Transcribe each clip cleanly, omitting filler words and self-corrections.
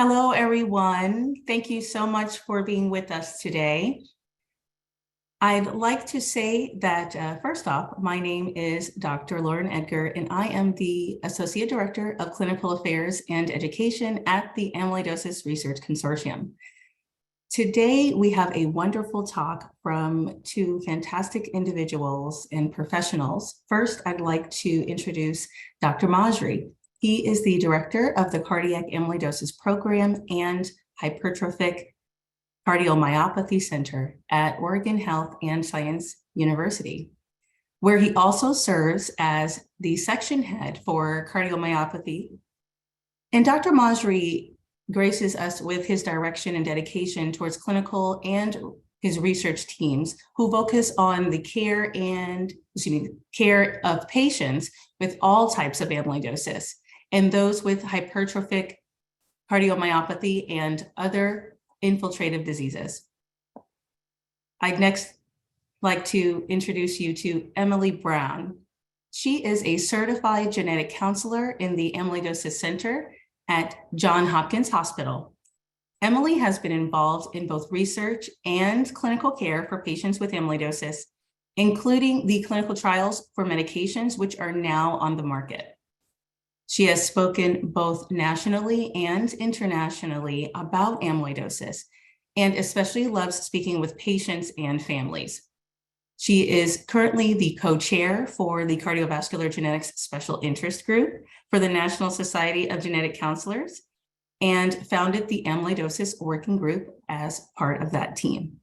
Hello, everyone. Thank you so much for being with us today. I'd like to say that first off, my name is Dr. Lauren Edgar, and I am the Associate Director of Clinical Affairs and Education at the Amyloidosis Research Consortium. Today, we have a wonderful talk from two fantastic individuals and professionals. First, I'd like to introduce Dr. Masri. He is the Director of the Cardiac Amyloidosis Program and Hypertrophic Cardiomyopathy Center at Oregon Health and Science University, where he also serves as the section head for cardiomyopathy. And Dr. Masri graces us with his direction and dedication towards clinical and his research teams who focus on the care of patients with all types of amyloidosis and those with hypertrophic cardiomyopathy and other infiltrative diseases. I'd next like to introduce you to Emily Brown. She is a certified genetic counselor in the Amyloidosis Center at Johns Hopkins Hospital. Emily has been involved in both research and clinical care for patients with amyloidosis, including the clinical trials for medications which are now on the market. She has spoken both nationally and internationally about amyloidosis, and especially loves speaking with patients and families. She is currently the co-chair for the Cardiovascular Genetics Special Interest Group for the National Society of Genetic Counselors and founded the Amyloidosis Working Group as part of that team.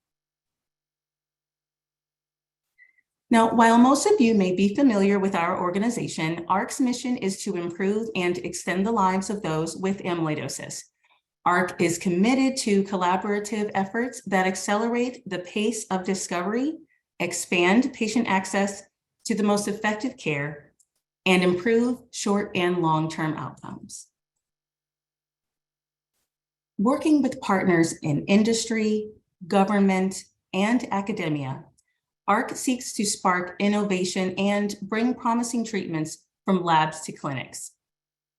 Now, while most of you may be familiar with our organization, ARC's mission is to improve and extend the lives of those with amyloidosis. ARC is committed to collaborative efforts that accelerate the pace of discovery, expand patient access to the most effective care, and improve short and long-term outcomes. Working with partners in industry, government, and academia, ARC seeks to spark innovation and bring promising treatments from labs to clinics.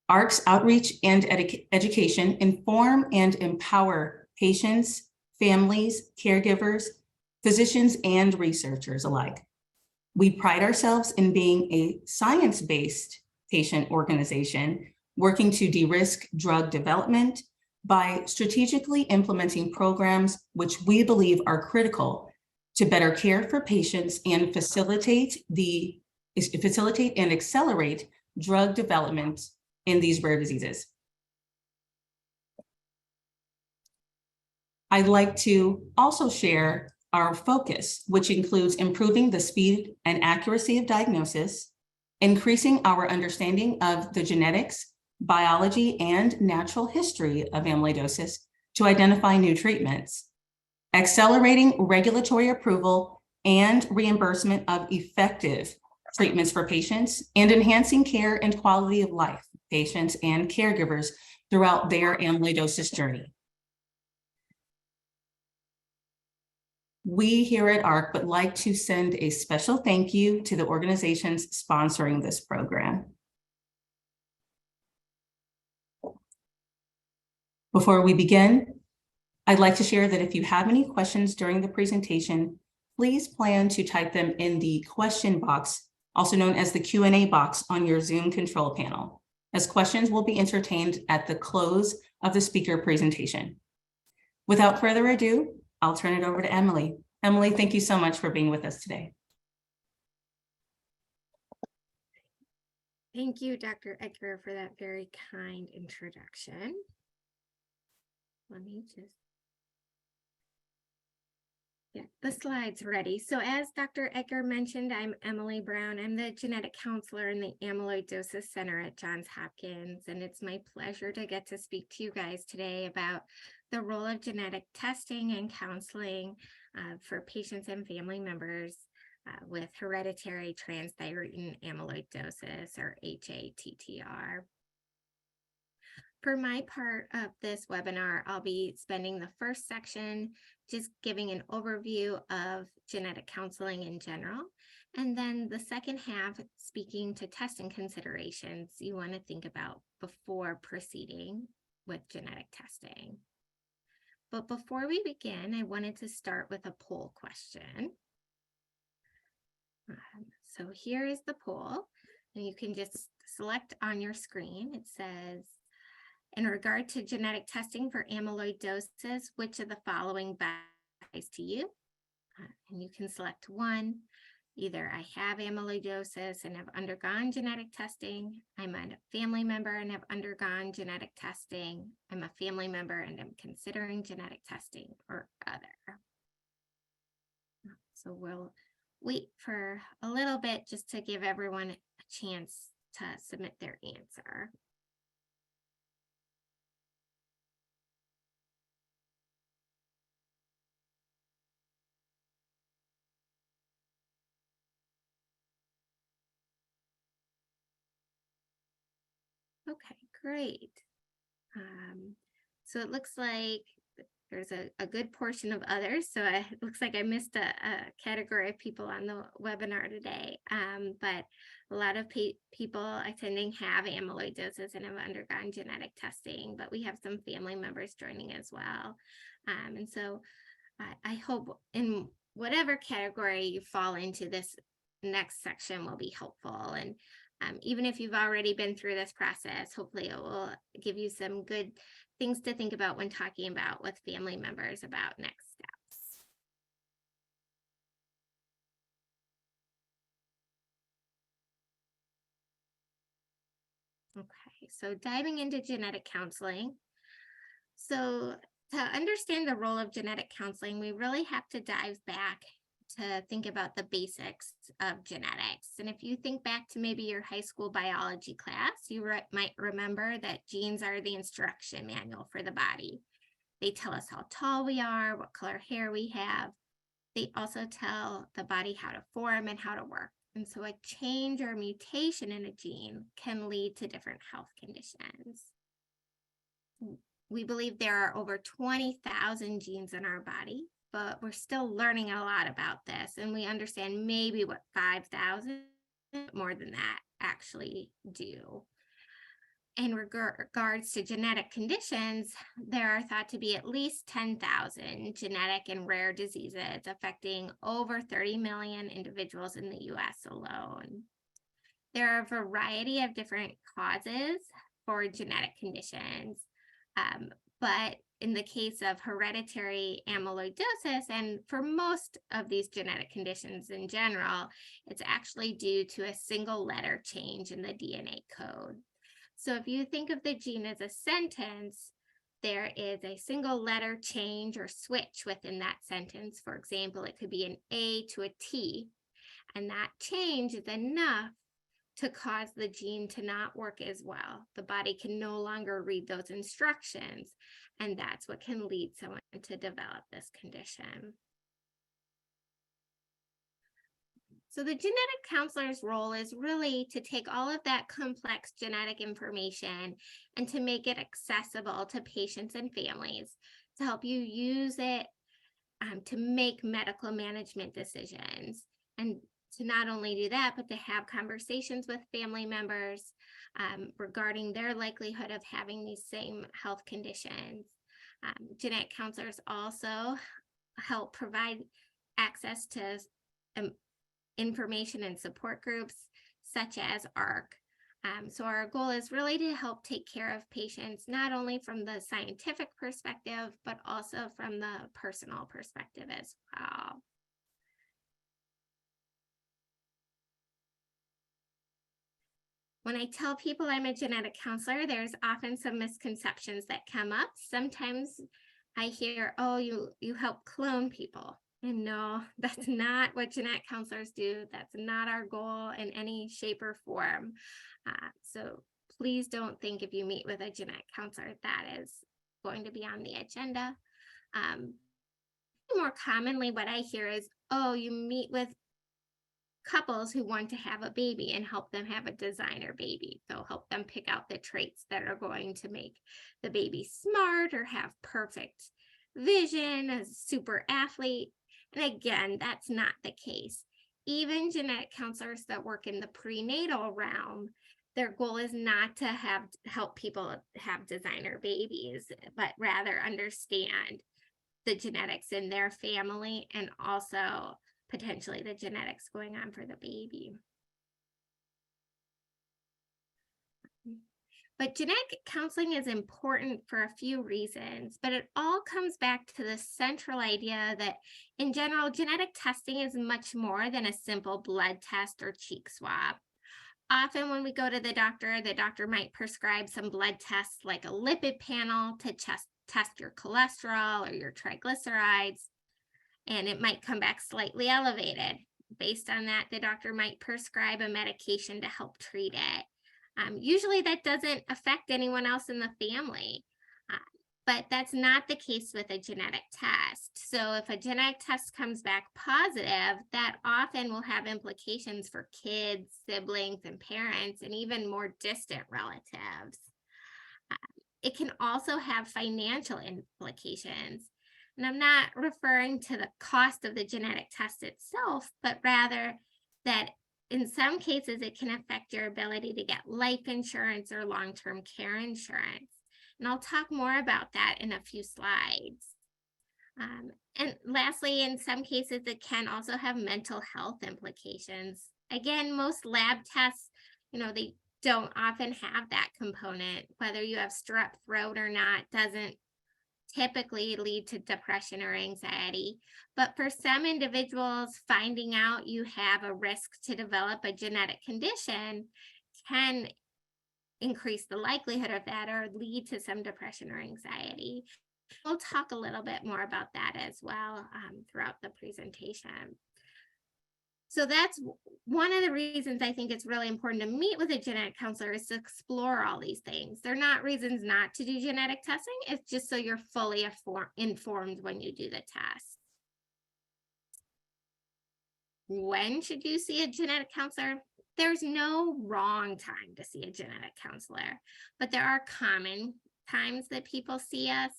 ARC's outreach and education inform and empower patients, families, caregivers, physicians, and researchers alike. We pride ourselves in being a science-based patient organization working to de-risk drug development by strategically implementing programs which we believe are critical to better care for patients and facilitate and accelerate drug development in these rare diseases. I'd like to also share our focus, which includes improving the speed and accuracy of diagnosis, increasing our understanding of the genetics, biology, and natural history of amyloidosis to identify new treatments, accelerating regulatory approval and reimbursement of effective treatments for patients, and enhancing care and quality of life for patients and caregivers throughout their amyloidosis journey. We here at ARC would like to send a special thank you to the organizations sponsoring this program. Before we begin, I'd like to share that if you have any questions during the presentation, please plan to type them in the question box, also known as the Q&A box on your Zoom control panel, as questions will be entertained at the close of the speaker presentation. Without further ado, I'll turn it over to Emily. Emily, thank you so much for being with us today. Thank you, Dr. Edgar, for that very kind introduction. Let me just get the slides ready. So as Dr. Edgar mentioned, I'm Emily Brown. I'm the genetic counselor in the Amyloidosis Center at Johns Hopkins, and it's my pleasure to get to speak to you guys today about the role of genetic testing and counseling for patients and family members with hereditary transthyretin amyloidosis, or HATTR. For my part of this webinar, I'll be spending the first section just giving an overview of genetic counseling in general, and then the second half speaking to testing considerations you want to think about before proceeding with genetic testing. But before we begin, I wanted to start with a poll question. So here is the poll, and you can just select on your screen. It says, in regard to genetic testing for amyloidosis, which of the following applies to you? And you can select one. Either I have amyloidosis and have undergone genetic testing, I'm a family member and have undergone genetic testing, I'm a family member and am considering genetic testing, or other. So we'll wait for a little bit just to give everyone a chance to submit their answer. Okay, great. So it looks like there's a good portion of others. So it looks like I missed a category of people on the webinar today. But a lot of people attending have amyloidosis and have undergone genetic testing, but we have some family members joining as well. And so I hope in whatever category you fall into, this next section will be helpful. And even if you've already been through this process, hopefully it will give you some good things to think about when talking about with family members about next steps. Okay, so diving into genetic counseling. So to understand the role of genetic counseling, we really have to dive back to think about the basics of genetics. And if you think back to maybe your high school biology class, you might remember that genes are the instruction manual for the body. They tell us how tall we are, what color hair we have. They also tell the body how to form and how to work. And so a change or mutation in a gene can lead to different health conditions. We believe there are over 20,000 genes in our body, but we're still learning a lot about this. And we understand maybe what 5,000, more than that, actually do. In regards to genetic conditions, there are thought to be at least 10,000 genetic and rare diseases affecting over 30 million individuals in the US alone. There are a variety of different causes for genetic conditions, but in the case of hereditary amyloidosis, and for most of these genetic conditions in general, it's actually due to a single letter change in the DNA code. So if you think of the gene as a sentence, there is a single letter change or switch within that sentence. For example, it could be an A to a T, and that change is enough to cause the gene to not work as well. The body can no longer read those instructions, and that's what can lead someone to develop this condition. So the genetic counselor's role is really to take all of that complex genetic information and to make it accessible to patients and families, to help you use it to make medical management decisions, and to not only do that, but to have conversations with family members regarding their likelihood of having these same health conditions. Genetic counselors also help provide access to information and support groups such as ARC. So our goal is really to help take care of patients, not only from the scientific perspective, but also from the personal perspective as well. When I tell people I'm a genetic counselor, there's often some misconceptions that come up. Sometimes I hear, oh, you help clone people. And no, that's not what genetic counselors do. That's not our goal in any shape or form. So please don't think if you meet with a genetic counselor that is going to be on the agenda. More commonly, what I hear is, oh, you meet with couples who want to have a baby and help them have a designer baby. So help them pick out the traits that are going to make the baby smart or have perfect vision, a super athlete. And again, that's not the case. Even genetic counselors that work in the prenatal realm, their goal is not to help people have designer babies, but rather understand the genetics in their family and also potentially the genetics going on for the baby. But genetic counseling is important for a few reasons, but it all comes back to the central idea that in general, genetic testing is much more than a simple blood test or cheek swab. Often when we go to the doctor might prescribe some blood tests like a lipid panel to test your cholesterol or your triglycerides, and it might come back slightly elevated. Based on that, the doctor might prescribe a medication to help treat it. Usually that doesn't affect anyone else in the family, but that's not the case with a genetic test. So if a genetic test comes back positive, that often will have implications for kids, siblings, and parents, and even more distant relatives. It can also have financial implications. And I'm not referring to the cost of the genetic test itself, but rather that in some cases, it can affect your ability to get life insurance or long-term care insurance. And I'll talk more about that in a few slides. And lastly, in some cases, it can also have mental health implications. Again, most lab tests, they don't often have that component. Whether you have strep throat or not doesn't typically lead to depression or anxiety. But for some individuals, finding out you have a risk to develop a genetic condition can increase the likelihood of that or lead to some depression or anxiety. We'll talk a little bit more about that as well throughout the presentation. So that's one of the reasons I think it's really important to meet with a genetic counselor, is to explore all these things. They're not reasons not to do genetic testing. It's just so you're fully informed when you do the test. When should you see a genetic counselor? There's no wrong time to see a genetic counselor, but there are common times that people see us.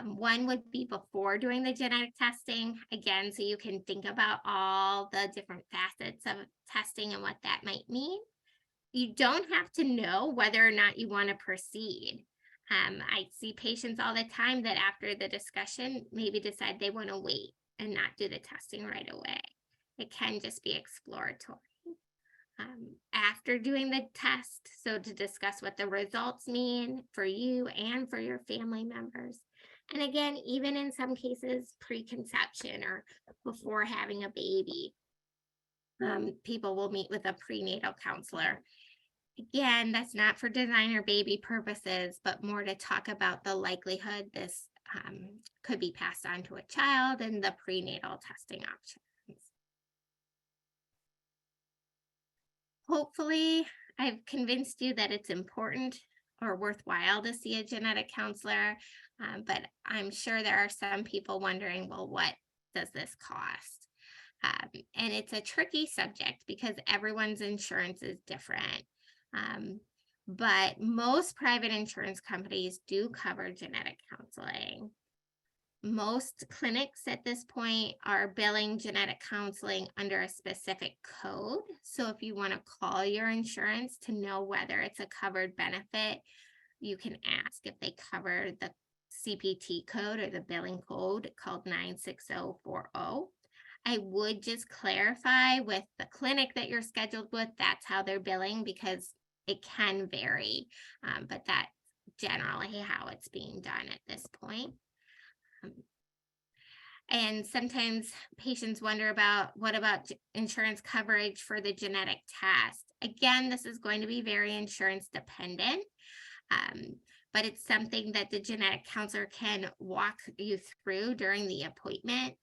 One would be before doing the genetic testing, again, so you can think about all the different facets of testing and what that might mean. You don't have to know whether or not you want to proceed. I see patients all the time that after the discussion maybe decide they want to wait and not do the testing right away. It can just be exploratory. After doing the test, so to discuss what the results mean for you and for your family members. And again, even in some cases, preconception or before having a baby, people will meet with a prenatal counselor. Again, that's not for designer baby purposes, but more to talk about the likelihood this could be passed on to a child and the prenatal testing options. Hopefully, I've convinced you that it's important or worthwhile to see a genetic counselor, but I'm sure there are some people wondering, well, what does this cost? And it's a tricky subject because everyone's insurance is different. But most private insurance companies do cover genetic counseling. Most clinics at this point are billing genetic counseling under a specific code. So if you want to call your insurance to know whether it's a covered benefit, you can ask if they cover the CPT code or the billing code called 96040. I would just clarify with the clinic that you're scheduled with, that's how they're billing, because it can vary, but that's generally how it's being done at this point. And sometimes patients wonder about what about insurance coverage for the genetic test. Again, this is going to be very insurance dependent, but it's something that the genetic counselor can walk you through during the appointment.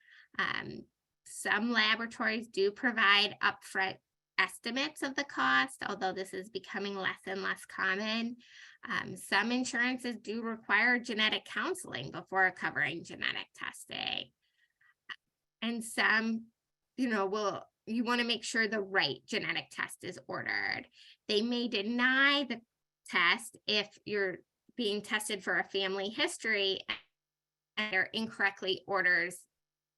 Some laboratories do provide upfront estimates of the cost, although this is becoming less and less common. Some insurances do require genetic counseling before covering genetic testing. And some, you want to make sure the right genetic test is ordered. They may deny the test if you're being tested for a family history and they're incorrectly orders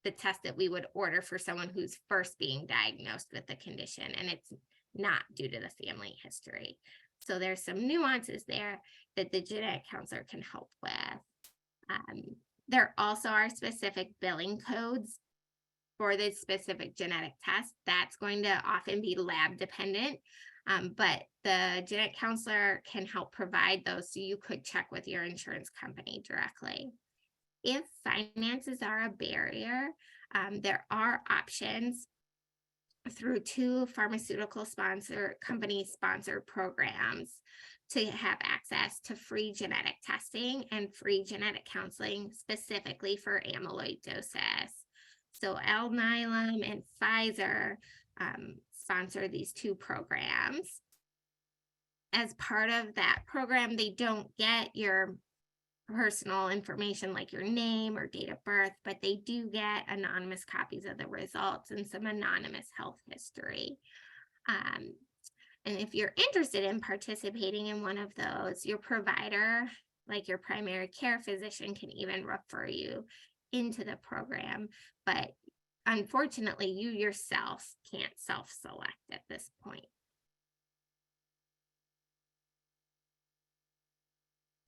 the test that we would order for someone who's first being diagnosed with the condition, and it's not due to the family history. So there's some nuances there that the genetic counselor can help with. There also are specific billing codes for the specific genetic test. That's going to often be lab dependent, but the genetic counselor can help provide those, so you could check with your insurance company directly. If finances are a barrier, there are options through 2 pharmaceutical company sponsored programs to have access to free genetic testing and free genetic counseling specifically for amyloidosis. So Alnylam and Pfizer sponsor these 2 programs. As part of that program, they don't get your personal information like your name or date of birth, but they do get anonymous copies of the results and some anonymous health history. And if you're interested in participating in one of those, your provider, like your primary care physician, can even refer you into the program. But unfortunately, you yourself can't self-select at this point.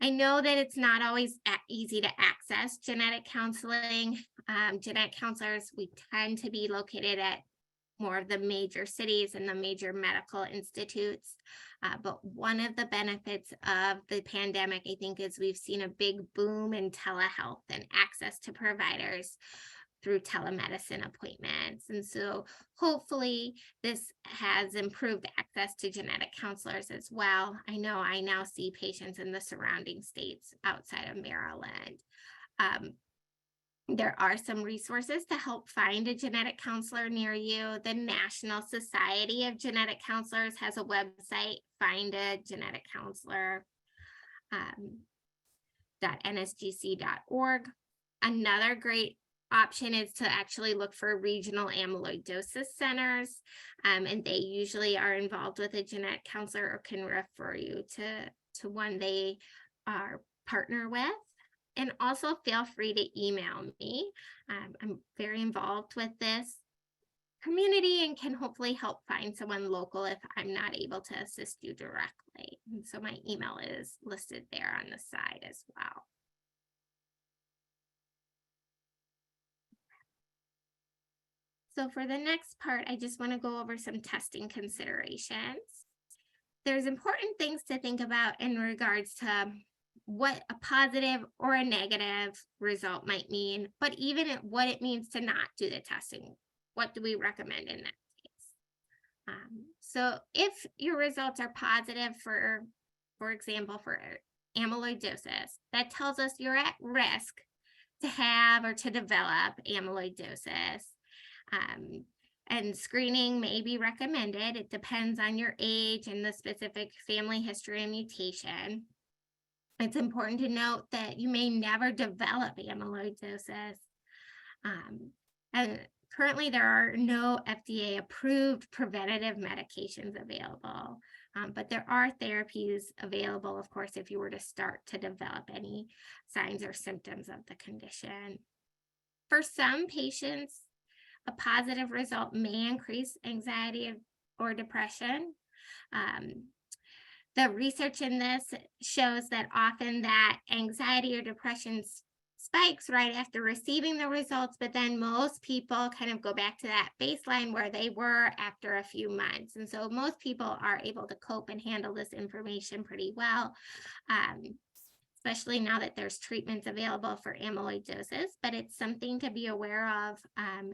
I know that it's not always easy to access genetic counseling. Genetic counselors, we tend to be located at more of the major cities and the major medical institutes. But one of the benefits of the pandemic, I think, is we've seen a big boom in telehealth and access to providers through telemedicine appointments. And so hopefully this has improved access to genetic counselors as well. I know I now see patients in the surrounding states outside of Maryland. There are some resources to help find a genetic counselor near you. The National Society of Genetic Counselors has a website, Find a Genetic Counselor, .nsgc.org. Another great option is to actually look for regional amyloidosis centers, and they usually are involved with a genetic counselor or can refer you to one they are partner with. And also feel free to email me. I'm very involved with this community and can hopefully help find someone local if I'm not able to assist you directly. And so my email is listed there on the side as well. So for the next part, I just want to go over some testing considerations. There's important things to think about in regards to what a positive or a negative result might mean, but even what it means to not do the testing. What do we recommend in that case? So if your results are positive for example, for amyloidosis, that tells us you're at risk to have or to develop amyloidosis. And screening may be recommended. It depends on your age and the specific family history and mutation. It's important to note that you may never develop amyloidosis. And currently there are no FDA-approved preventative medications available, but there are therapies available, of course, if you were to start to develop any signs or symptoms of the condition. For some patients, a positive result may increase anxiety or depression. The research in this shows that often that anxiety or depression spikes right after receiving the results, but then most people kind of go back to that baseline where they were after a few months. And so most people are able to cope and handle this information pretty well, especially now that there's treatments available for amyloidosis, but it's something to be aware of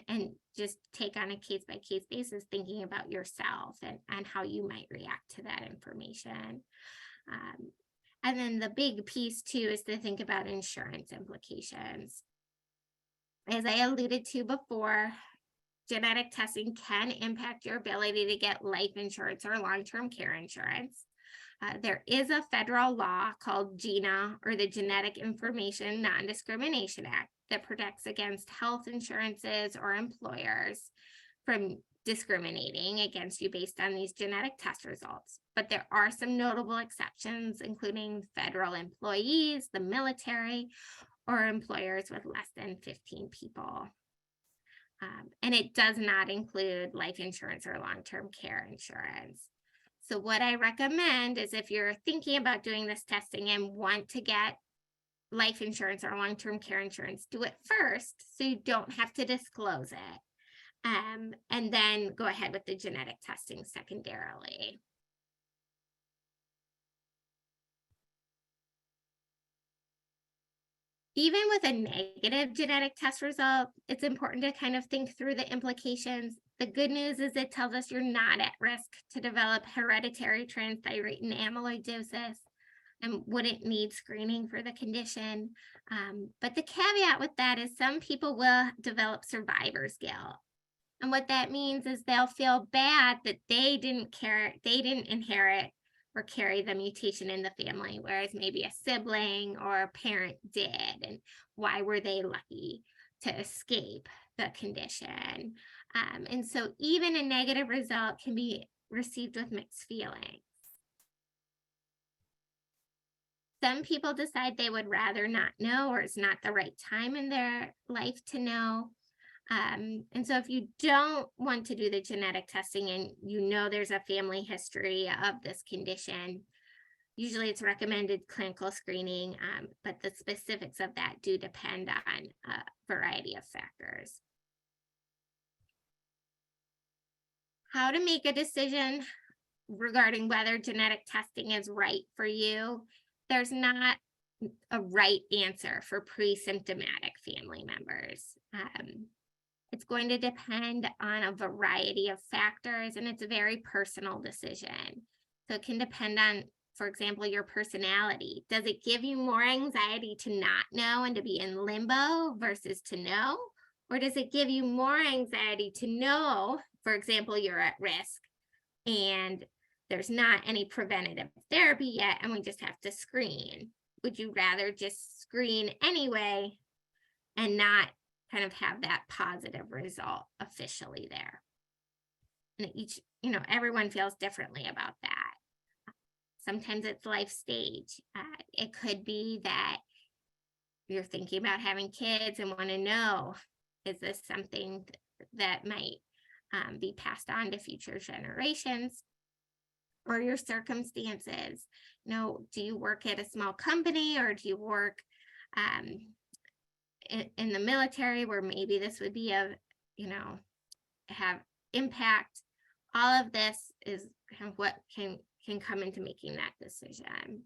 and just take on a case-by-case basis, thinking about yourself and how you might react to that information. And then the big piece too is to think about insurance implications. As I alluded to before, genetic testing can impact your ability to get life insurance or long-term care insurance. There is a federal law called GINA, or the Genetic Information Non-Discrimination Act, that protects against health insurances or employers from discriminating against you based on these genetic test results. But there are some notable exceptions, including federal employees, the military, or employers with less than 15 people. And it does not include life insurance or long-term care insurance. So what I recommend is if you're thinking about doing this testing and want to get life insurance or long-term care insurance, do it first so you don't have to disclose it. And then go ahead with the genetic testing secondarily. Even with a negative genetic test result, it's important to kind of think through the implications. The good news is it tells us you're not at risk to develop hereditary transthyretin amyloidosis and wouldn't need screening for the condition. But the caveat with that is some people will develop survivor's guilt. And what that means is they'll feel bad that they didn't inherit or carry the mutation in the family, whereas maybe a sibling or a parent did. And why were they lucky to escape the condition? And so even a negative result can be received with mixed feelings. Some people decide they would rather not know, or it's not the right time in their life to know. And so if you don't want to do the genetic testing and you know there's a family history of this condition, usually it's recommended clinical screening, but the specifics of that do depend on a variety of factors. How to make a decision regarding whether genetic testing is right for you. There's not a right answer for pre-symptomatic family members. It's going to depend on a variety of factors, and it's a very personal decision. So it can depend on, for example, your personality. Does it give you more anxiety to not know and to be in limbo versus to know? Or does it give you more anxiety to know, for example, you're at risk and there's not any preventative therapy yet and we just have to screen? Would you rather just screen anyway and not kind of have that positive result officially there? And everyone feels differently about that. Sometimes it's life stage. It could be that you're thinking about having kids and want to know, is this something that might be passed on to future generations? Or your circumstances. Do you work at a small company, or do you work in the military where maybe this would be have impact? All of this is kind of what can come into making that decision.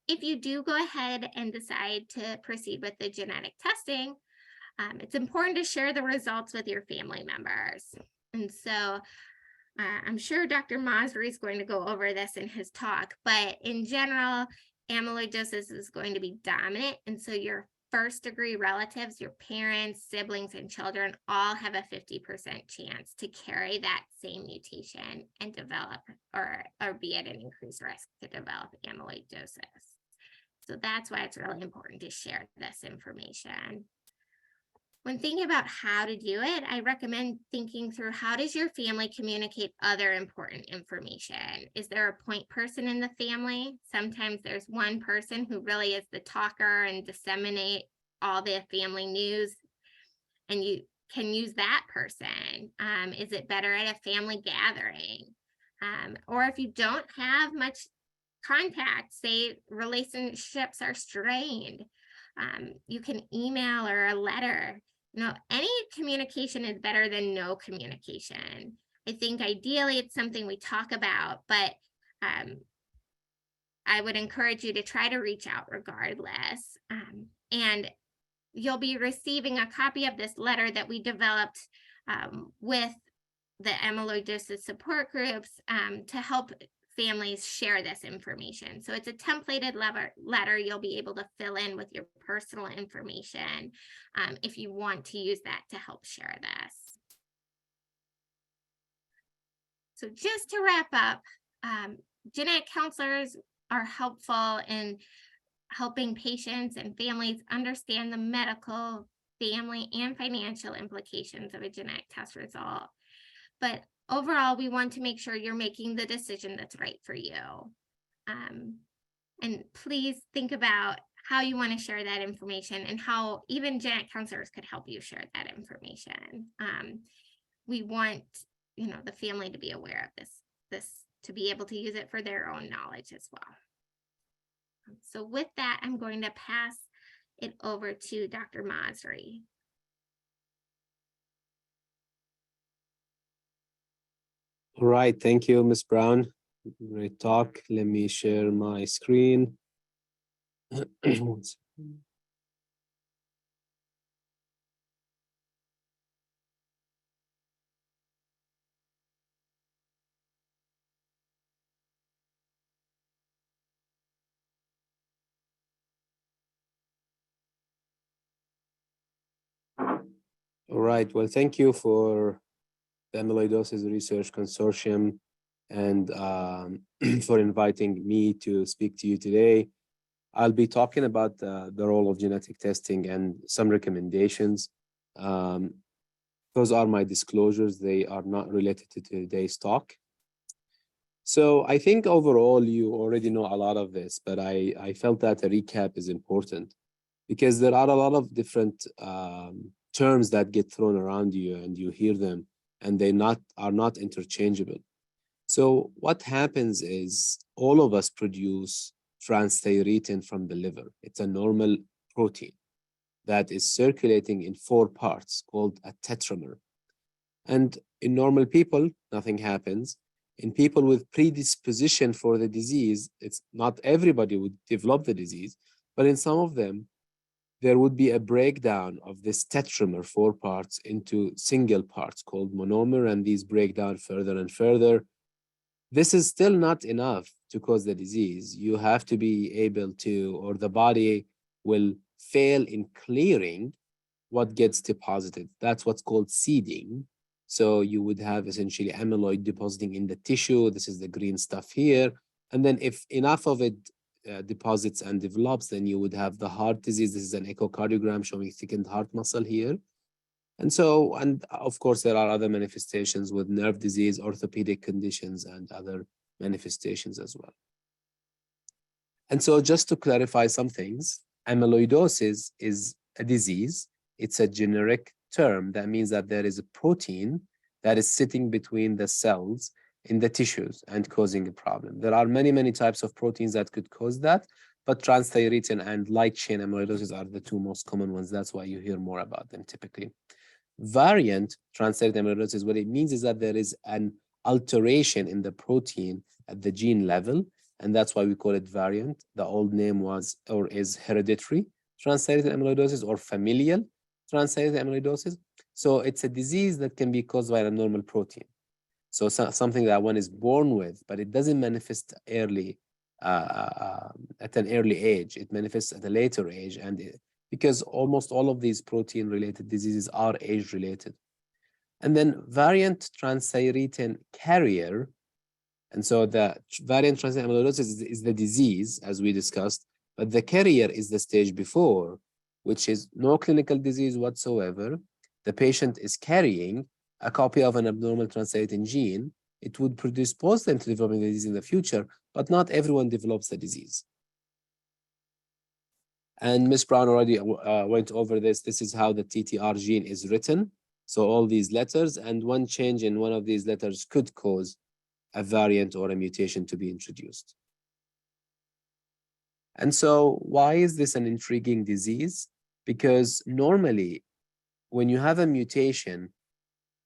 If you do go ahead and decide to proceed with the genetic testing, it's important to share the results with your family members. And so I'm sure Dr. Masri is going to go over this in his talk, but in general, amyloidosis is going to be dominant. And so your first degree relatives, your parents, siblings, and children all have a 50% chance to carry that same mutation and develop or be at an increased risk to develop amyloidosis. So that's why it's really important to share this information. When thinking about how to do it, I recommend thinking through, how does your family communicate other important information? Is there a point person in the family? Sometimes there's one person who really is the talker and disseminate all the family news, and you can use that person. Is it better at a family gathering? Or if you don't have much contact, say relationships are strained, you can email or a letter. Any communication is better than no communication. I think ideally it's something we talk about, but I would encourage you to try to reach out regardless. And you'll be receiving a copy of this letter that we developed with the amyloidosis support groups to help families share this information. So it's a templated letter you'll be able to fill in with your personal information if you want to use that to help share this. So just to wrap up, genetic counselors are helpful in helping patients and families understand the medical, family, and financial implications of a genetic test result. But overall, we want to make sure you're making the decision that's right for you. And please think about how you want to share that information and how even genetic counselors could help you share that information. We want the family to be aware of this to be able to use it for their own knowledge as well. So with that, I'm going to pass it over to Dr. Masri. All right, thank you, Ms. Brown. Great talk. Let me share my screen. All right, well, thank you for the Amyloidosis Research Consortium and for inviting me to speak to you today. I'll be talking about the role of genetic testing and some recommendations. Those are my disclosures. They are not related to today's talk. So I think overall you already know a lot of this, but I felt that a recap is important because there are a lot of different terms that get thrown around you and you hear them and they are not interchangeable. So what happens is all of us produce transthyretin from the liver. It's a normal protein that is circulating in 4 parts called a tetramer. And in normal people, nothing happens. In people with predisposition for the disease, it's not everybody would develop the disease, but in some of them, there would be a breakdown of this tetramer 4 parts into single parts called monomer, and these break down further and further. This is still not enough to cause the disease. You have to be able to, or the body will fail in clearing what gets deposited. That's what's called seeding. So you would have essentially amyloid depositing in the tissue. This is the green stuff here. And then if enough of it deposits and develops, then you would have the heart disease. This is an echocardiogram showing thickened heart muscle here. And of course, there are other manifestations with nerve disease, orthopedic conditions, and other manifestations as well. And so just to clarify some things, amyloidosis is a disease. It's a generic term. That means that there is a protein that is sitting between the cells in the tissues and causing a problem. There are many, many types of proteins that could cause that, but transthyretin and light chain amyloidosis are the 2 most common ones. That's why you hear more about them typically. Variant transthyretin amyloidosis, what it means is that there is an alteration in the protein at the gene level, and that's why we call it variant. The old name was or is hereditary transthyretin amyloidosis or familial transthyretin amyloidosis. So it's a disease that can be caused by an abnormal protein. So something that one is born with, but it doesn't manifest early at an early age. It manifests at a later age, and because almost all of these protein-related diseases are age-related. And then variant transthyretin carrier, and so the variant transthyretin amyloidosis is the disease, as we discussed, but the carrier is the stage before, which is no clinical disease whatsoever. The patient is carrying a copy of an abnormal transthyretin gene. It would predispose them to developing the disease in the future, but not everyone develops the disease. And Ms. Brown already went over this. This is how the TTR gene is written. So all these letters, and one change in one of these letters could cause a variant or a mutation to be introduced. And so why is this an intriguing disease? Because normally when you have a mutation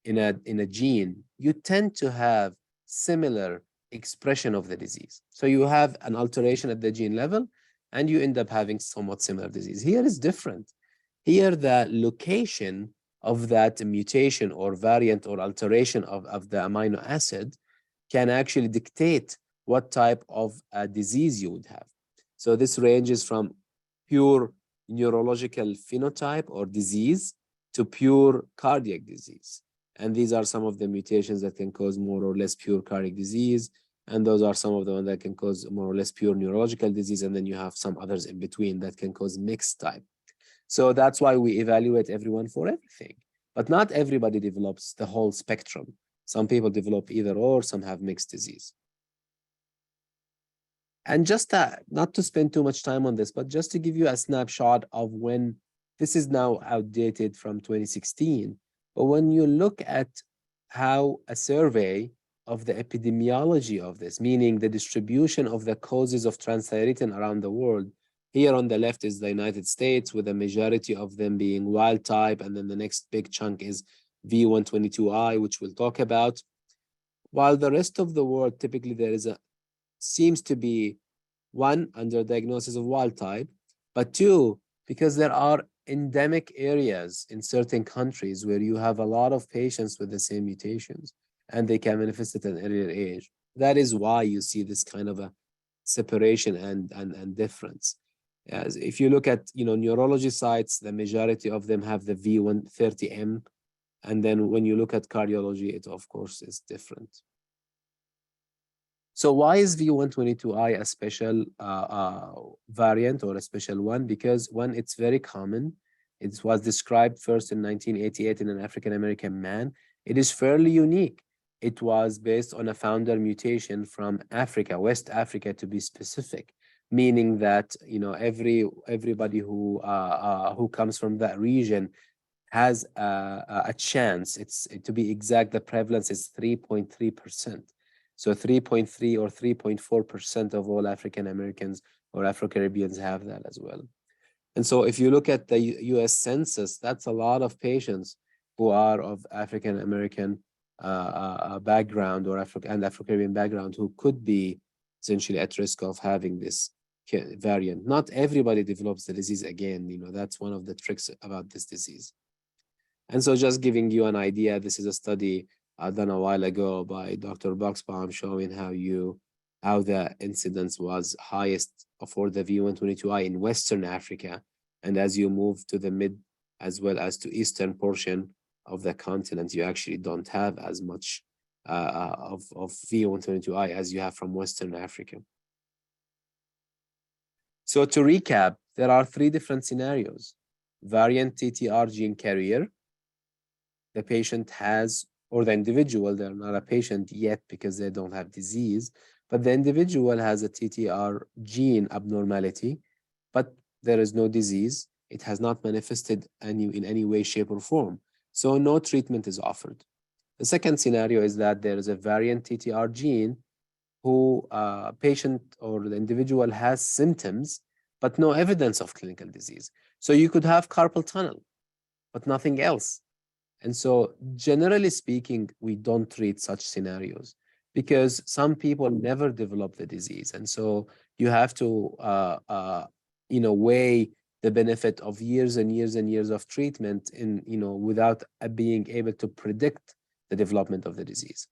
in a gene, you tend to have similar expression of the disease. So you have an alteration at the gene level, and you end up having somewhat similar disease. Here is different. Here, the location of that mutation or variant or alteration of the amino acid can actually dictate what type of disease you would have. So this ranges from pure neurological phenotype or disease to pure cardiac disease. And these are some of the mutations that can cause more or less pure cardiac disease. And those are some of the ones that can cause more or less pure neurological disease. And then you have some others in between that can cause mixed type. So that's why we evaluate everyone for everything. But not everybody develops the whole spectrum. Some people develop either or, some have mixed disease. And just not to spend too much time on this, but just to give you a snapshot of when this is now outdated from 2016. But when you look at how a survey of the epidemiology of this, meaning the distribution of the causes of transthyretin around the world. Here on the left is the United States, with a majority of them being wild type, and then the next big chunk is V122I, which we'll talk about. While the rest of the world, typically there is seems to be one, underdiagnosis of wild type, but two, because there are endemic areas in certain countries where you have a lot of patients with the same mutations and they can manifest at an earlier age. That is why you see this kind of a separation and difference. As if you look at neurology sites, the majority of them have the V130M, and then when you look at cardiology, it of course is different. So why is V122I a special variant or a special one? Because one, it's very common. It was described first in 1988 in an African-American man. It is fairly unique. It was based on a founder mutation from Africa, West Africa to be specific, meaning that everybody who comes from that region has a chance. To be exact, the prevalence is 3.3%. So 3.3 or 3.4% of all African Americans or Afro-Caribbeans have that as well. And so if you look at the US Census, that's a lot of patients who are of African American background or Afro-Caribbean background who could be essentially at risk of having this variant. Not everybody develops the disease again. That's one of the tricks about this disease. And so just giving you an idea, this is a study done a while ago by Dr. Buxbaum showing how the incidence was highest for the V122I in Western Africa. And as you move to the mid as well as to eastern portion of the continent, you actually don't have as much of V122I as you have from Western Africa. So to recap, there are three different scenarios. Variant TTR gene carrier, the patient has, or the individual, they're not a patient yet because they don't have disease, but the individual has a TTR gene abnormality, but there is no disease. It has not manifested in any way, shape, or form. So no treatment is offered. The second scenario is that there is a variant TTR gene who patient or the individual has symptoms, but no evidence of clinical disease. So you could have carpal tunnel, but nothing else. And so generally speaking, we don't treat such scenarios because some people never develop the disease. And so you have to, weigh the benefit of years and years and years of treatment without being able to predict the development of the disease.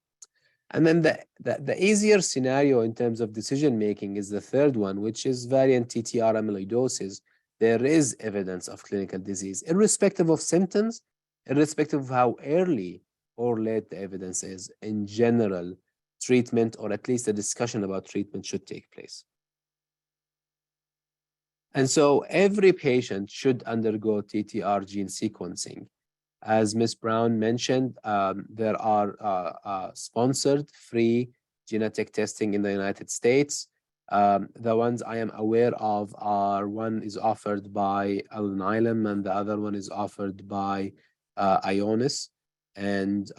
And then the easier scenario in terms of decision-making is the third one, which is variant TTR amyloidosis. There is evidence of clinical disease, irrespective of symptoms, irrespective of how early or late the evidence is. In general, treatment, or at least a discussion about treatment, should take place. And so every patient should undergo TTR gene sequencing. As Ms. Brown mentioned, there are sponsored free genetic testing in the United States. The ones I am aware of are, one is offered by Alnylam and the other one is offered by Ionis. And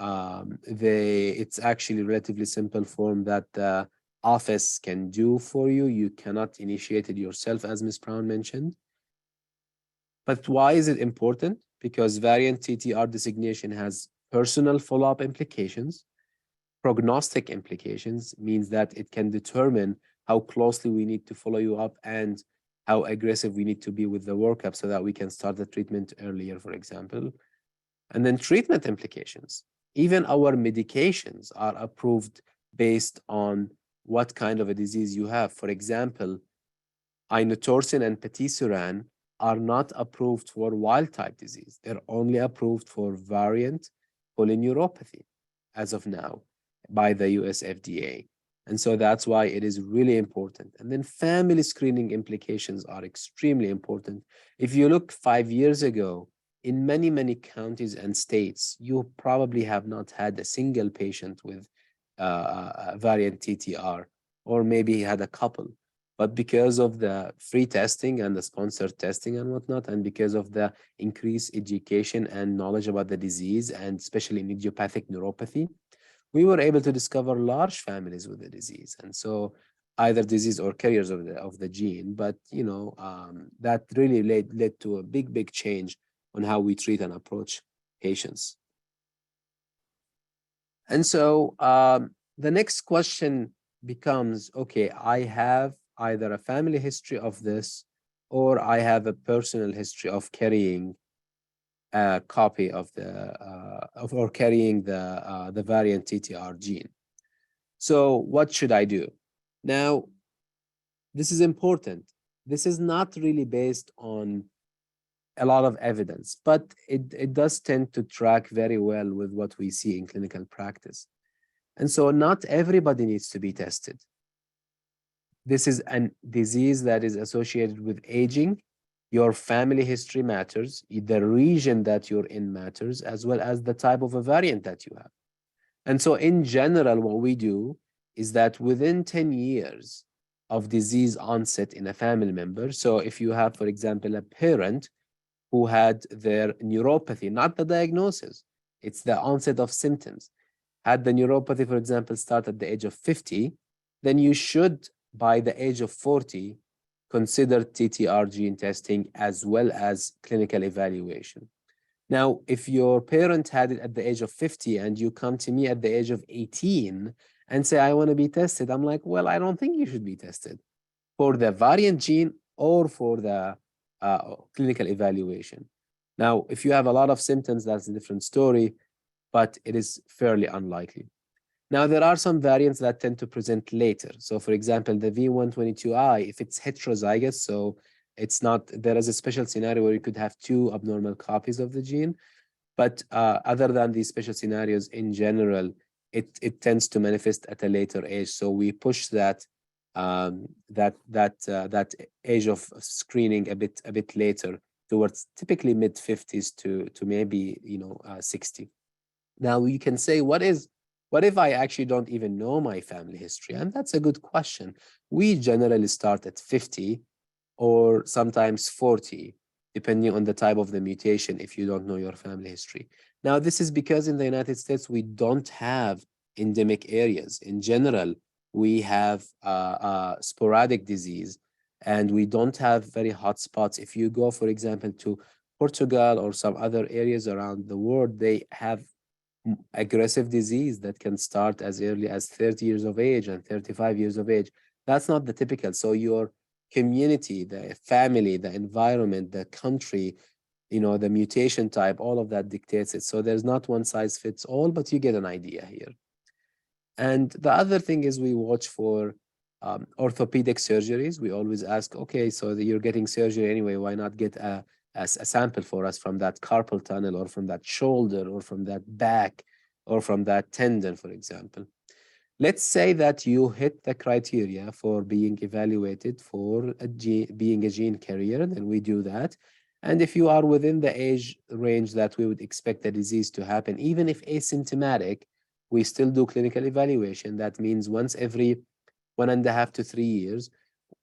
it's actually relatively simple form that the office can do for you. You cannot initiate it yourself, as Ms. Brown mentioned. But why is it important? Because variant TTR designation has personal follow-up implications. Prognostic implications means that it can determine how closely we need to follow you up and how aggressive we need to be with the workup so that we can start the treatment earlier, for example. And then treatment implications. Even our medications are approved based on what kind of a disease you have. For example, inotorsin and patisiran are not approved for wild-type disease. They're only approved for variant polyneuropathy as of now by the US FDA. And so that's why it is really important. And then family screening implications are extremely important. If you look 5 years ago, in many, many counties and states, you probably have not had a single patient with variant TTR, or maybe had a couple. but because of the free testing and the sponsored testing and whatnot, and because of the increased education and knowledge about the disease, and especially in idiopathic neuropathy, we were able to discover large families with the disease. And so either disease or carriers of the gene, but that really led to a big change on how we treat and approach patients. And so the next question becomes, okay, I have either a family history of this, or I have a personal history of carrying a copy of or carrying the variant TTR gene. So what should I do? Now, this is important. This is not really based on a lot of evidence, but it does tend to track very well with what we see in clinical practice. And so not everybody needs to be tested. This is a disease that is associated with aging. Your family history matters, the region that you're in matters, as well as the type of a variant that you have. And so in general, what we do is that within 10 years of disease onset in a family member, so if you have, for example, a parent who had their neuropathy, not the diagnosis, it's the onset of symptoms, had the neuropathy, for example, start at the age of 50, then you should, by the age of 40, consider TTR gene testing as well as clinical evaluation. Now, if your parent had it at the age of 50 and you come to me at the age of 18 and say, I want to be tested, I'm like, well, I don't think you should be tested for the variant gene or for the clinical evaluation. Now, if you have a lot of symptoms, that's a different story, but it is fairly unlikely. Now, there are some variants that tend to present later. So, for example, the V122I, if it's heterozygous, so it's not, there is a special scenario where you could have two abnormal copies of the gene. But other than these special scenarios, in general, it tends to manifest at a later age. So we push that that age of screening a bit later, towards typically mid-50s to maybe 60. Now you can say, what if I actually don't even know my family history? And that's a good question. We generally start at 50 or sometimes 40, depending on the type of the mutation, if you don't know your family history. Now, this is because in the United States, we don't have endemic areas. In general, we have sporadic disease, and we don't have very hot spots. If you go, for example, to Portugal or some other areas around the world, they have aggressive disease that can start as early as 30 years of age and 35 years of age. That's not the typical. So your community, the family, the environment, the country, the mutation type, all of that dictates it. So there's not one size fits all, but you get an idea here. And the other thing is we watch for orthopedic surgeries. We always ask, okay, so you're getting surgery anyway, why not get a sample for us from that carpal tunnel or from that shoulder or from that back or from that tendon, for example. Let's say that you hit the criteria for being evaluated for being a gene carrier, then we do that. And if you are within the age range that we would expect the disease to happen, even if asymptomatic, we still do clinical evaluation. That means once every 1.5 to 3 years,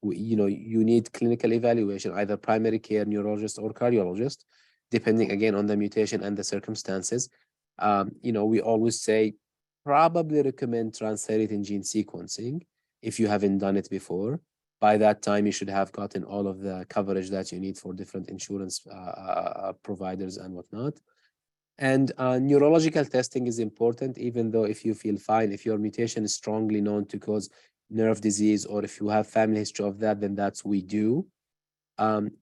you need clinical evaluation, either primary care neurologist or cardiologist, depending again on the mutation and the circumstances. We always say, probably recommend Transthyretin gene sequencing if you haven't done it before. By that time, you should have gotten all of the coverage that you need for different insurance providers and whatnot. And neurological testing is important, even though if you feel fine, if your mutation is strongly known to cause nerve disease, or if you have family history of that, then that's we do.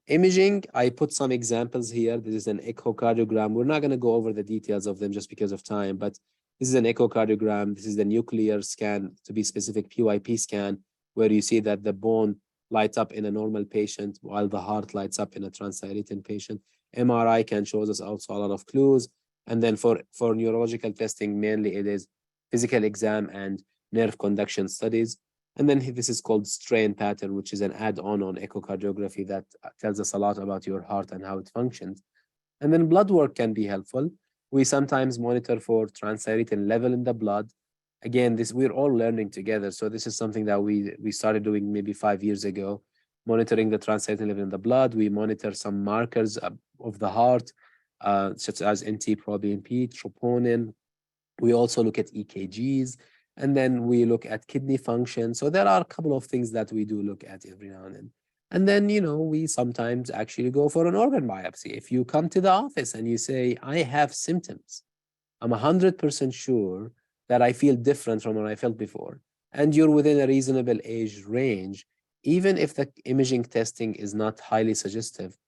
Imaging, I put some examples here. This is an echocardiogram. We're not going to go over the details of them just because of time, but this is an echocardiogram. This is the nuclear scan, to be specific, PYP scan, where you see that the bone lights up in a normal patient while the heart lights up in a transthyretin patient. MRI can show us also a lot of clues. And then for neurological testing, mainly it is physical exam and nerve conduction studies. And then this is called strain pattern, which is an add-on on echocardiography that tells us a lot about your heart and how it functions. And then blood work can be helpful. We sometimes monitor for transthyretin level in the blood again, we're all learning together. So this is something that we started doing maybe 5 years ago, monitoring the transthyretin level in the blood. We monitor some markers of the heart, such as NT-proBNP, troponin. We also look at EKGs, and then we look at kidney function. So there are a couple of things that we do look at every now and then. And then, we sometimes actually go for an organ biopsy. If you come to the office and you say, I have symptoms, I'm 100% sure that I feel different from what I felt before, and you're within a reasonable age range, even if the imaging testing is not highly suggestive,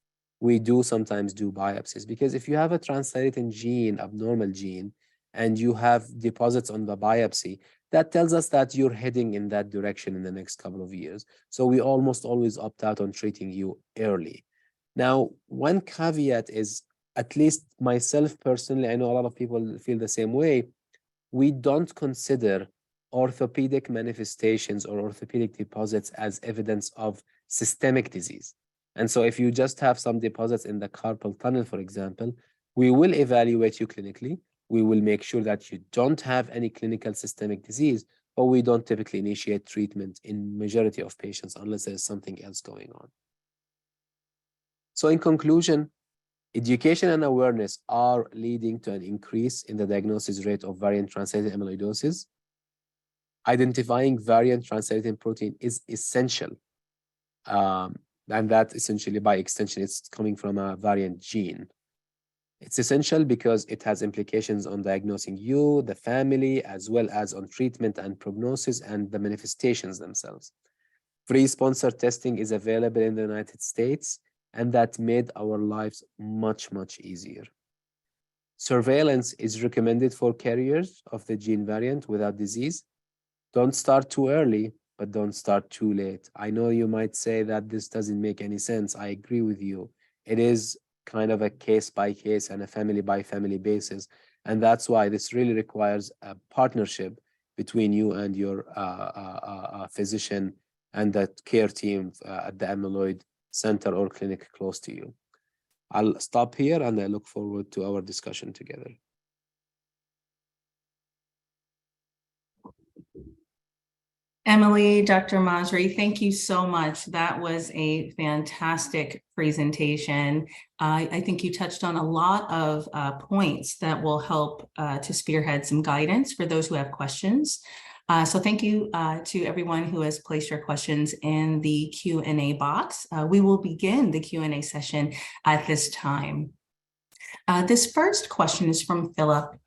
we do sometimes do biopsies. Because if you have a transthyretin gene, abnormal gene, and you have deposits on the biopsy, that tells us that you're heading in that direction in the next couple of years. So we almost always opt out on treating you early. Now, one caveat is, at least myself personally, I know a lot of people feel the same way, we don't consider orthopedic manifestations or orthopedic deposits as evidence of systemic disease. And so if you just have some deposits in the carpal tunnel, for example, we will evaluate you clinically. We will make sure that you don't have any clinical systemic disease, but we don't typically initiate treatment in majority of patients unless there's something else going on. So in conclusion, education and awareness are leading to an increase in the diagnosis rate of variant transthyretin amyloidosis. Identifying variant transthyretin protein is essential. And that essentially, by extension, it's coming from a variant gene. It's essential because it has implications on diagnosing you, the family, as well as on treatment and prognosis and the manifestations themselves. Free sponsor testing is available in the United States, and that made our lives much, much easier. Surveillance is recommended for carriers of the gene variant without disease. Don't start too early, but don't start too late. I know you might say that this doesn't make any sense. I agree with you. It is kind of a case by case and a family by family basis. And that's why this really requires a partnership between you and your physician and the care team at the amyloid center or clinic close to you. I'll stop here and I look forward to our discussion together. Emily, Dr. Masri, thank you so much. That was a fantastic presentation. I think you touched on a lot of points that will help to spearhead some guidance for those who have questions. So thank you to everyone who has placed your questions in the Q&A box. We will begin the Q&A session at this time. This first question is from Philip.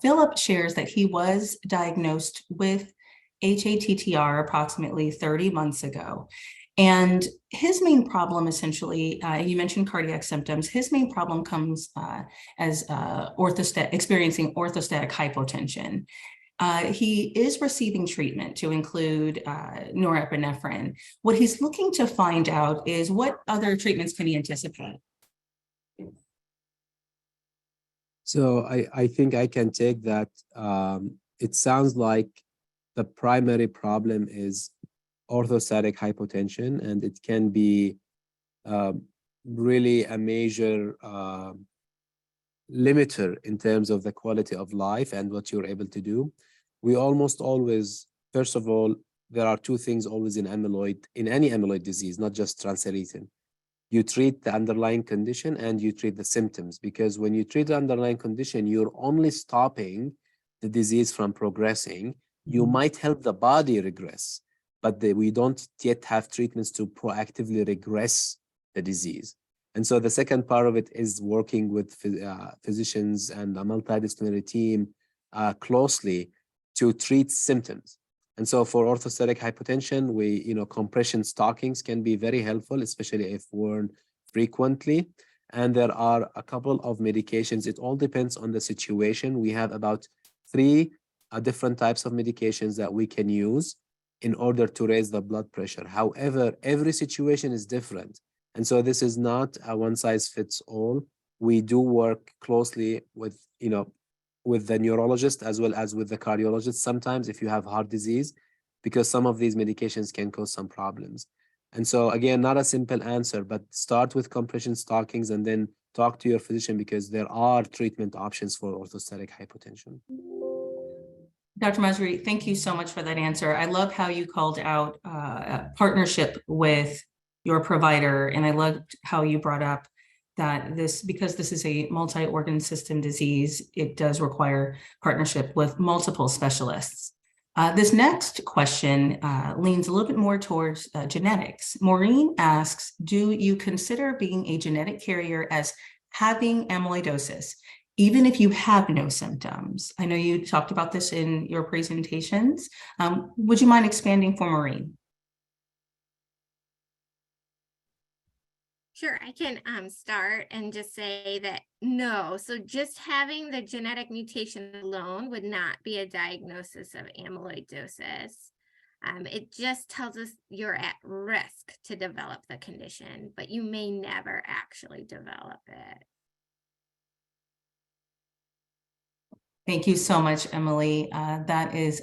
Philip shares that he was diagnosed with HATTR approximately 30 months ago. And his main problem, essentially, you mentioned cardiac symptoms, his main problem comes as experiencing orthostatic hypotension. He is receiving treatment to include norepinephrine. What he's looking to find out is what other treatments can he anticipate? So I think I can take that. It sounds like the primary problem is orthostatic hypotension, and it can be really a major limiter in terms of the quality of life and what you're able to do. We almost always, first of all, there are two things always in any amyloid disease, not just transthyretin. You treat the underlying condition and you treat the symptoms, because when you treat the underlying condition, you're only stopping the disease from progressing. You might help the body regress, but we don't yet have treatments to proactively regress the disease. And so the second part of it is working with physicians and a multidisciplinary team closely to treat symptoms. And so for orthostatic hypotension, compression stockings can be very helpful, especially if worn frequently. And there are a couple of medications. It all depends on the situation. We have about 3 different types of medications that we can use in order to raise the blood pressure. However, every situation is different. And so this is not a one size fits all. We do work closely with the neurologist as well as with the cardiologist sometimes if you have heart disease, because some of these medications can cause some problems. And so again, not a simple answer, but start with compression stockings and then talk to your physician, because there are treatment options for orthostatic hypotension. Dr. Masri, thank you so much for that answer. I love how you called out a partnership with your provider, and I loved how you brought up that because this is a multi-organ system disease, it does require partnership with multiple specialists. This next question leans a little bit more towards genetics. Maureen asks, do you consider being a genetic carrier as having amyloidosis, even if you have no symptoms? I know you talked about this in your presentations. Would you mind expanding for Maureen? Sure, I can start and just say that no. So just having the genetic mutation alone would not be a diagnosis of amyloidosis. It just tells us you're at risk to develop the condition, but you may never actually develop it. Thank you so much, Emily. That is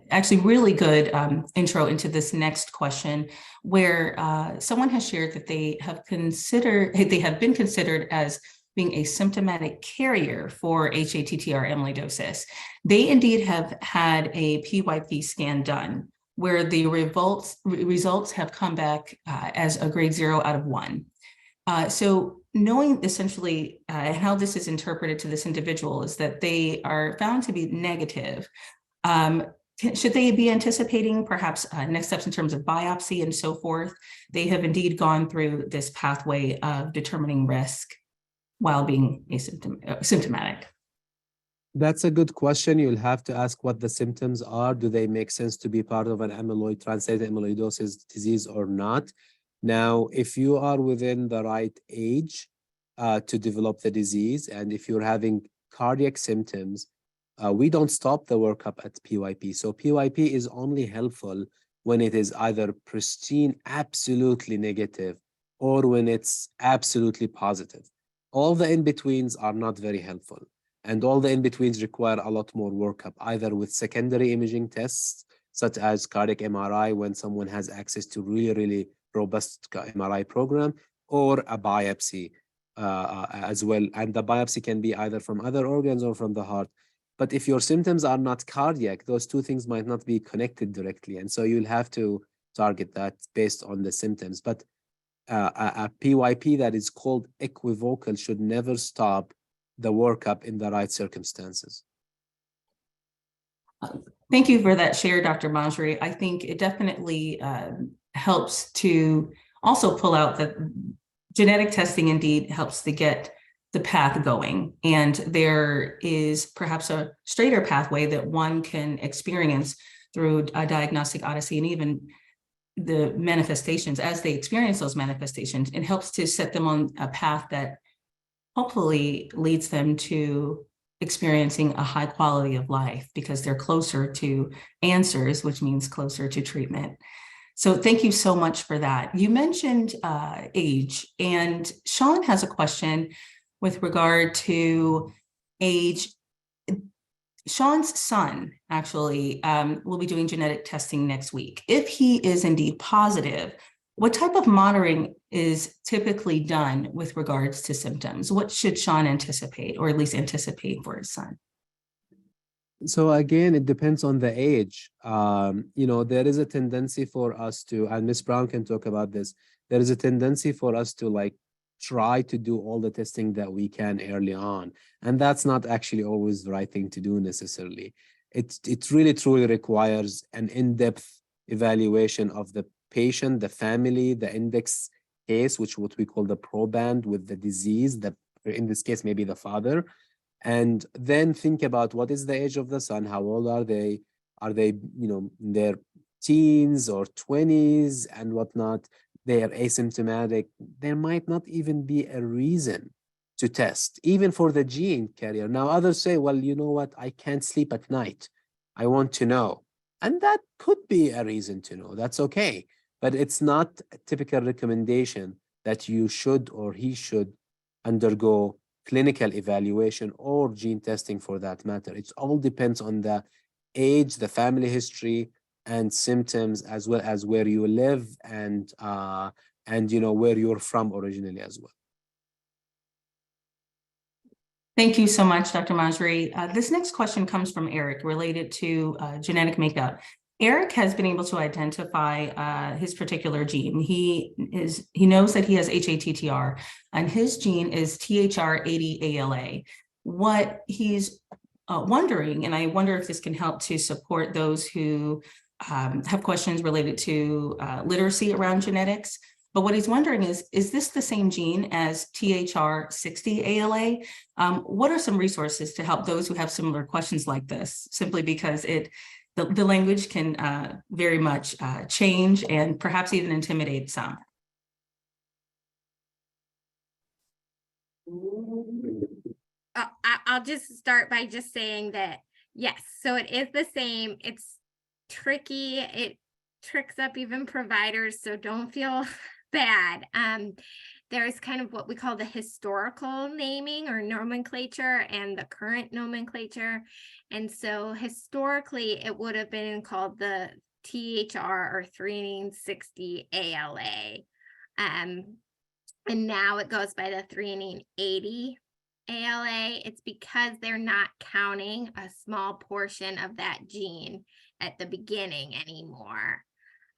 actually really good intro into this next question, where someone has shared that they have been considered as being a symptomatic carrier for hATTR amyloidosis. They indeed have had a PYP scan done, where the results have come back as a grade 0 out of 1. So knowing essentially how this is interpreted to this individual is that they are found to be negative. Should they be anticipating perhaps next steps in terms of biopsy and so forth? They have indeed gone through this pathway of determining risk while being symptomatic. That's a good question. You'll have to ask what the symptoms are. Do they make sense to be part of an transthyretin amyloidosis disease or not? Now, if you are within the right age to develop the disease, and if you're having cardiac symptoms, we don't stop the workup at PYP. So PYP is only helpful when it is either pristine, absolutely negative, or when it's absolutely positive. All the in-betweens are not very helpful. And all the in-betweens require a lot more workup, either with secondary imaging tests, such as cardiac MRI, when someone has access to really robust MRI program, or a biopsy as well. And the biopsy can be either from other organs or from the heart. But if your symptoms are not cardiac, those two things might not be connected directly. And so you'll have to target that based on the symptoms. But a PYP that is called equivocal should never stop the workup in the right circumstances. Thank you for that share, Dr. Masri. I think it definitely helps to also pull out that genetic testing indeed helps to get the path going. And there is perhaps a straighter pathway that one can experience through a diagnostic odyssey, and even the manifestations as they experience those manifestations. It helps to set them on a path that hopefully leads them to experiencing a high quality of life, because they're closer to answers, which means closer to treatment. So thank you so much for that. You mentioned age, and Sean has a question with regard to age. Sean's son actually will be doing genetic testing next week. If he is indeed positive, what type of monitoring is typically done with regards to symptoms? What should Sean anticipate, or at least anticipate for his son? So again, it depends on the age. There is a tendency for us to, and Ms. Brown can talk about this, there is a tendency for us to try to do all the testing that we can early on. And that's not actually always the right thing to do necessarily. It really truly requires an in-depth evaluation of the patient, the family, the index case, which what we call the proband with the disease, in this case, maybe the father. And then think about what is the age of the son, how old are they? Are they, in their teens or 20s and whatnot? They are asymptomatic. There might not even be a reason to test, even for the gene carrier. Now, others say, well, you know what? I can't sleep at night. I want to know. And that could be a reason to know. That's okay. But it's not a typical recommendation that you should or he should undergo clinical evaluation or gene testing for that matter. It all depends on the age, the family history, and symptoms, as well as where you live and where you're from originally as well. Thank you so much, Dr. Masri. This next question comes from Eric related to genetic makeup. Eric has been able to identify his particular gene. He knows that he has HATTR, and his gene is THR80ALA. What he's wondering, and I wonder if this can help to support those who have questions related to literacy around genetics. But what he's wondering is this the same gene as THR60ALA? What are some resources to help those who have similar questions like this? Simply because the language can very much change and perhaps even intimidate some. I'll just start by just saying that, yes, so it is the same. It's tricky. It tricks up even providers, so don't feel bad. There's kind of what we call the historical naming or nomenclature and the current nomenclature. And so historically, it would have been called the THR or threonine 60 ALA. And now it goes by the threonine 80 ALA. It's because they're not counting a small portion of that gene at the beginning anymore.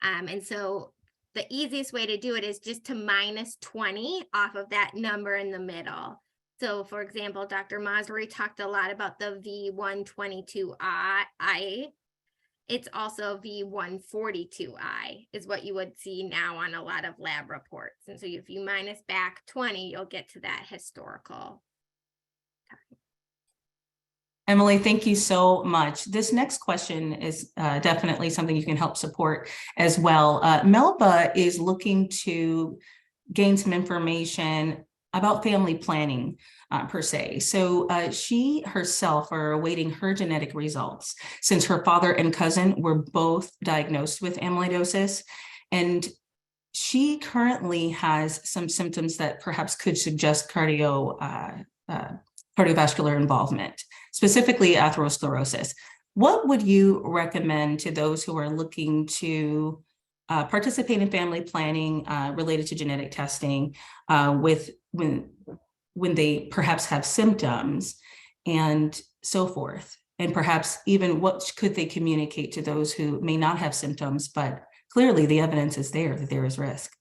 And so the easiest way to do it is just to minus 20 off of that number in the middle. So for example, Dr. Masri talked a lot about the V122I. It's also V142I is what you would see now on a lot of lab reports. And so if you minus back 20, you'll get to that historical. Emily, thank you so much. This next question is definitely something you can help support as well. Melba is looking to gain some information about family planning per se. So she herself are awaiting her genetic results since her father and cousin were both diagnosed with amyloidosis. And she currently has some symptoms that perhaps could suggest cardiovascular involvement, specifically atherosclerosis. What would you recommend to those who are looking to participate in family planning related to genetic testing when they perhaps have symptoms and so forth? And perhaps even what could they communicate to those who may not have symptoms, but clearly the evidence is there that there is risk?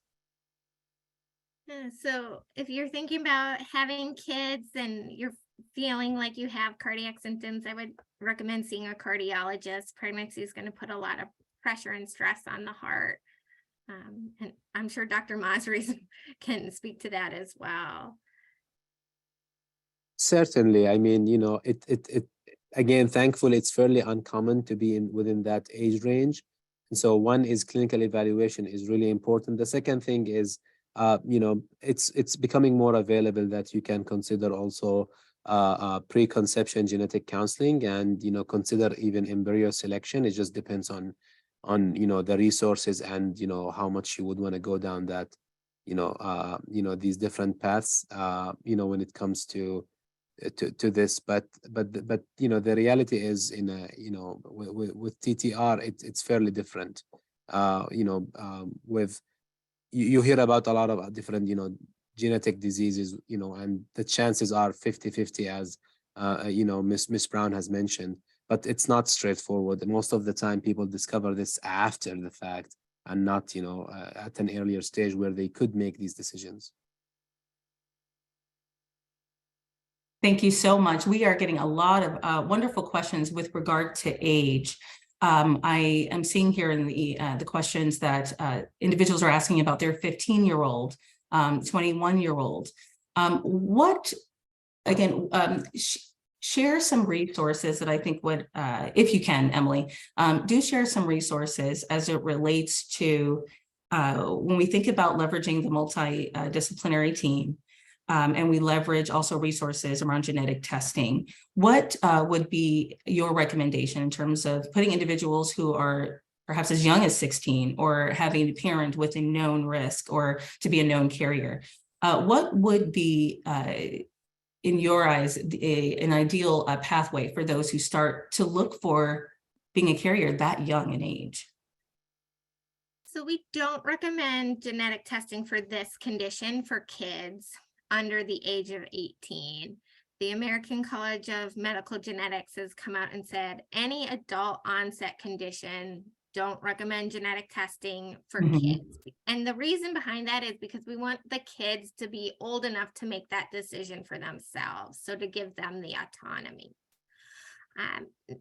So if you're thinking about having kids and you're feeling like you have cardiac symptoms, I would recommend seeing a cardiologist. Pregnancy is going to put a lot of pressure and stress on the heart. And I'm sure Dr. Masri can speak to that as well. Certainly. I mean, you know, again, thankfully, it's fairly uncommon to be within that age range. And so one is clinical evaluation is really important. The second thing is, you know, it's becoming more available that you can consider also preconception genetic counseling and, you know, consider even embryo selection. It just depends on, you know, the resources and, you know, how much you would want to go down that, you know, these different paths, you know, when it comes to this, but you know, the reality is in a, you know, with TTR, it's fairly different. You know, with you hear about a lot of different, you know, genetic diseases, you know, and the chances are 50-50 as you know, Miss Brown has mentioned, but it's not straightforward. Most of the time people discover this after the fact and not, you know, at an earlier stage where they could make these decisions. Thank you so much. We are getting a lot of wonderful questions with regard to age. I am seeing here in the questions that individuals are asking about their 15-year-old, 21-year-old. Share some resources that I think would, if you can, Emily, do share some resources as it relates to when we think about leveraging the multidisciplinary team. And we leverage also resources around genetic testing. What would be your recommendation in terms of putting individuals who are perhaps as young as 16 or having a parent with a known risk or to be a known carrier? What would be, in your eyes, an ideal pathway for those who start to look for being a carrier that young in age? So we don't recommend genetic testing for this condition for kids under the age of 18. the American College of Medical Genetics has come out and said, any adult onset condition, don't recommend genetic testing for Mhm. kids. And the reason behind that is because we want the kids to be old enough to make that decision for themselves. So to give them the autonomy.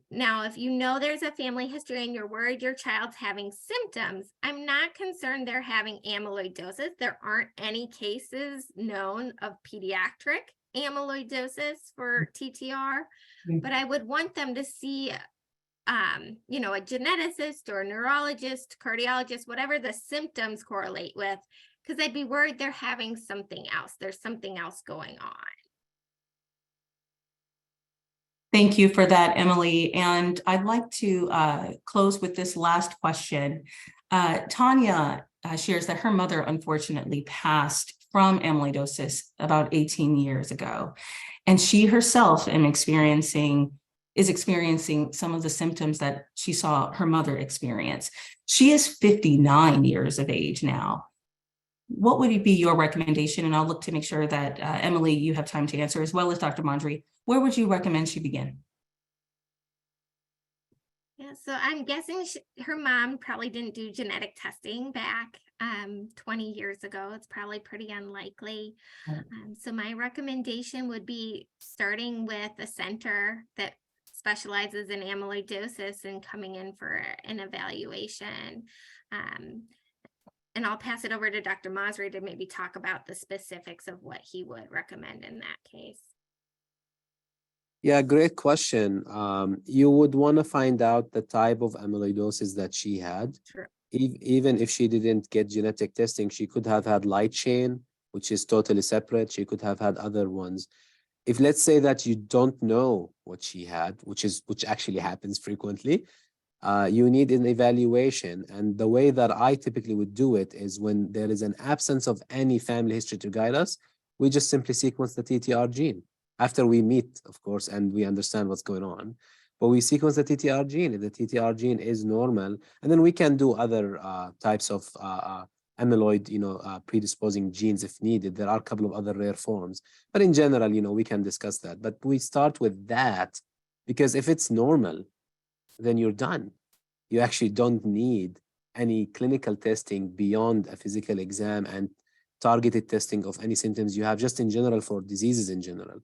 Now, if you know there's a family history and you're worried your child's having symptoms, I'm not concerned they're having amyloidosis. There aren't any cases known of pediatric amyloidosis for TTR, but I would want them to see, you know, a geneticist or a neurologist, cardiologist, whatever the symptoms correlate with, because I'd be worried they're having something else. There's something else going on. Thank you for that, Emily. And I'd like to close with this last question. Tanya shares that her mother unfortunately passed from amyloidosis about 18 years ago. And she herself is experiencing some of the symptoms that she saw her mother experience. She is 59 years of age now. What would be your recommendation? And I'll look to make sure that Emily, you have time to answer, as well as Dr. Masri. Where would you recommend she begin? Yeah, so I'm guessing her mom probably didn't do genetic testing back 20 years ago. It's probably pretty unlikely. So my recommendation would be starting with a center that specializes in amyloidosis and coming in for an evaluation. And I'll pass it over to Dr. Masri to maybe talk about the specifics of what he would recommend in that case. Yeah, great question. You would want to find out the type of amyloidosis that she had. Sure. Even if she didn't get genetic testing, she could have had light chain, which is totally separate. She could have had other ones. If let's say that you don't know what she had, which actually happens frequently, you need an evaluation. And the way that I typically would do it is when there is an absence of any family history to guide us, we just simply sequence the TTR gene. After we meet, of course, and we understand what's going on, but we sequence the TTR gene. If the TTR gene is normal, and then we can do other types of amyloid, predisposing genes if needed. There are a couple of other rare forms, but in general, we can discuss that. But we start with that because if it's normal, then you're done. You actually don't need any clinical testing beyond a physical exam and targeted testing of any symptoms you have, just in general for diseases in general.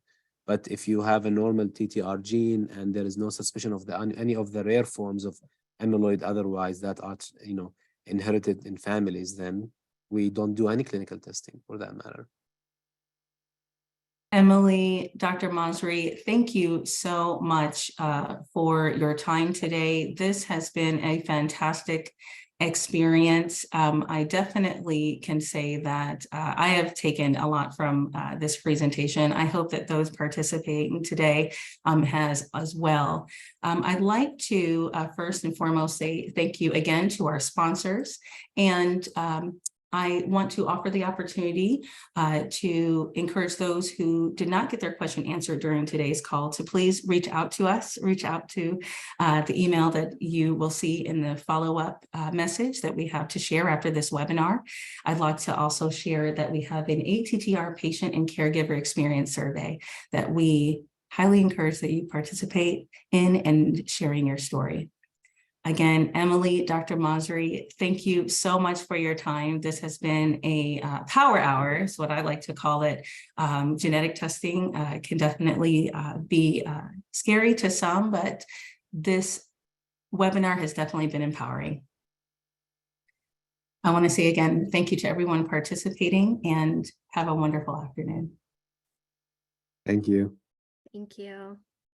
But if you have a normal TTR gene and there is no suspicion of any of the rare forms of amyloid otherwise that are, inherited in families, then we don't do any clinical testing for that matter. Emily, Dr. Masri, thank you so much for your time today. This has been a fantastic experience. I definitely can say that I have taken a lot from this presentation. I hope that those participating today has as well. I'd like to first and foremost say thank you again to our sponsors, and I want to offer the opportunity to encourage those who did not get their question answered during today's call to please reach out to us, reach out to the email that you will see in the follow-up message that we have to share after this webinar. I'd like to also share that we have an ATTR patient and caregiver experience survey that we highly encourage that you participate in and sharing your story. Again, Emily, Dr. Masri, thank you so much for your time. This has been a power hour, is what I like to call it. Genetic testing can definitely be scary to some, but this webinar has definitely been empowering. I want to say again, thank you to everyone participating and have a wonderful afternoon. Thank you. Thank you.